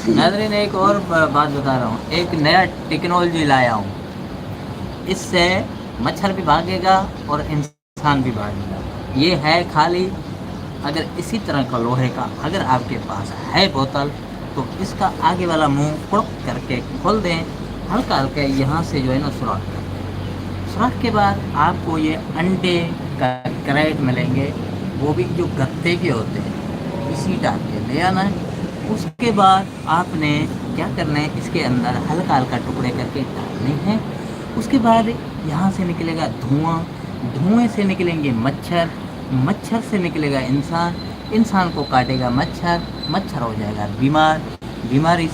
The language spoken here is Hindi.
नाज़रीन एक और बात बता रहा हूँ, एक नया टेक्नोलॉजी लाया हूँ, इससे मच्छर भी भागेगा और इंसान भी भागेगा। ये है खाली, अगर इसी तरह का लोहे का अगर आपके पास है बोतल, तो इसका आगे वाला मुंह कुड़क करके खोल दें, हल्का हल्का यहाँ से जो है ना सुराख कर दें। सुराख के बाद आपको ये अंडे का क्रेट मिलेंगे, वो भी जो गत्ते के होते हैं, इसी टाइप के ले आना है। उसके बाद आपने क्या करना है, इसके अंदर हल्का हल्का टुकड़े करके डालने हैं। उसके बाद यहाँ से निकलेगा धुआं, धुएं से निकलेंगे मच्छर, मच्छर से निकलेगा इंसान, इंसान को काटेगा मच्छर, मच्छर हो जाएगा बीमार, बीमारी